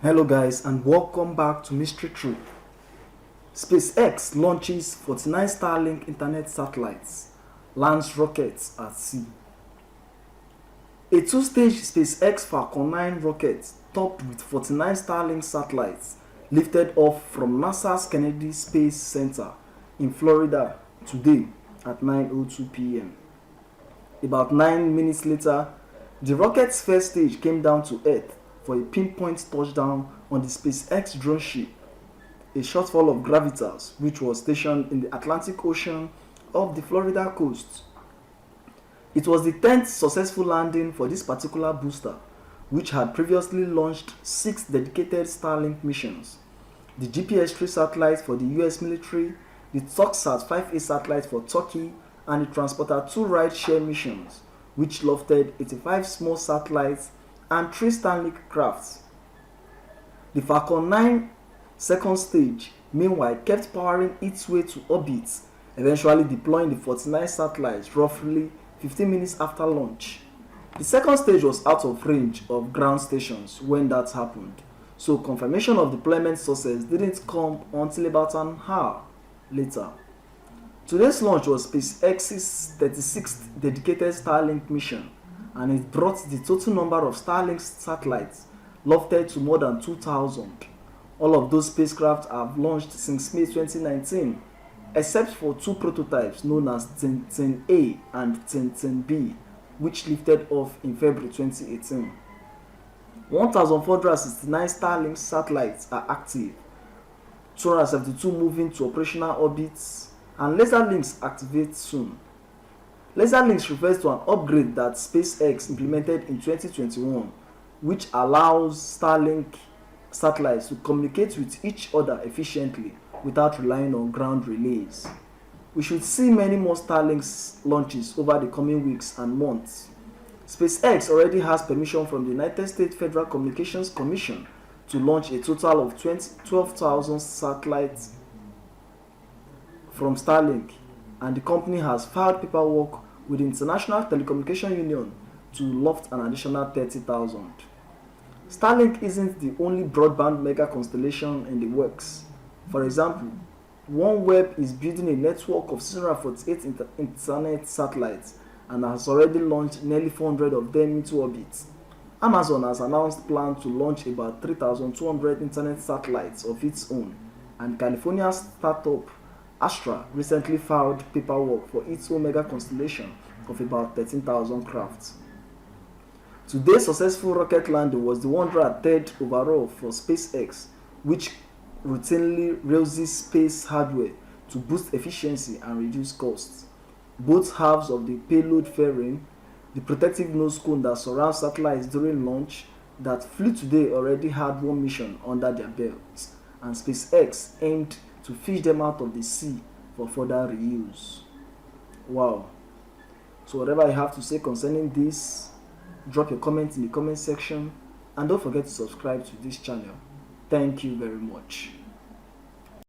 Hello guys and welcome back to Mystery Truth. SpaceX launches 49 Starlink internet satellites, lands rockets at sea. A two-stage SpaceX Falcon 9 rocket topped with 49 Starlink satellites lifted off from NASA's Kennedy Space Center in Florida today at 9:02 p.m. About 9 minutes later, the rocket's first stage came down to Earth for a pinpoint touchdown on the SpaceX droneship, A Shortfall of Gravitas, which was stationed in the Atlantic Ocean off the Florida coast. It was the 10th successful landing for this particular booster, which had previously launched 6 dedicated Starlink missions: the GPS-3 satellite for the US military, the Turksat 5A satellite for Turkey, and the Transporter-2 rideshare missions, which lofted 85 small satellites and 3 Starlink crafts. The Falcon 9 second stage, meanwhile, kept powering its way to orbit, eventually deploying the 49 satellites roughly 15 minutes after launch. The second stage was out of range of ground stations when that happened, so confirmation of deployment success didn't come until about an hour later. Today's launch was SpaceX's 36th dedicated Starlink mission, and it brought the total number of Starlink satellites lofted to more than 2,000. All of those spacecraft have launched since May 2019, except for 2 prototypes known as Tin-Tin-A and Tin-Tin-B, which lifted off in February 2018. 1,469 Starlink satellites are active, 272 moving to operational orbits, and laser links activate soon. Laser links refers to an upgrade that SpaceX implemented in 2021, which allows Starlink satellites to communicate with each other efficiently without relying on ground relays. We should see many more Starlink launches over the coming weeks and months. SpaceX already has permission from the United States Federal Communications Commission to launch a total of 12,000 satellites from Starlink, and the company has filed paperwork with the International Telecommunication Union to loft an additional 30,000. Starlink isn't the only broadband mega constellation in the works. For example, OneWeb is building a network of 648 internet satellites and has already launched nearly 400 of them into orbit. Amazon has announced plans to launch about 3,200 internet satellites of its own, and California startup Astra recently filed paperwork for its own mega constellation of about 13,000 crafts. Today's successful rocket landing was the 103rd overall for SpaceX, which routinely raises space hardware to boost efficiency and reduce costs. Both halves of the payload fairing, the protective nose cone that surrounds satellites during launch that flew today, already had one mission under their belts, and SpaceX aimed to fish them out of the sea for further reuse. Wow. So whatever you have to say concerning this, drop your comments in the comment section, and don't forget to subscribe to this channel. Thank you very much.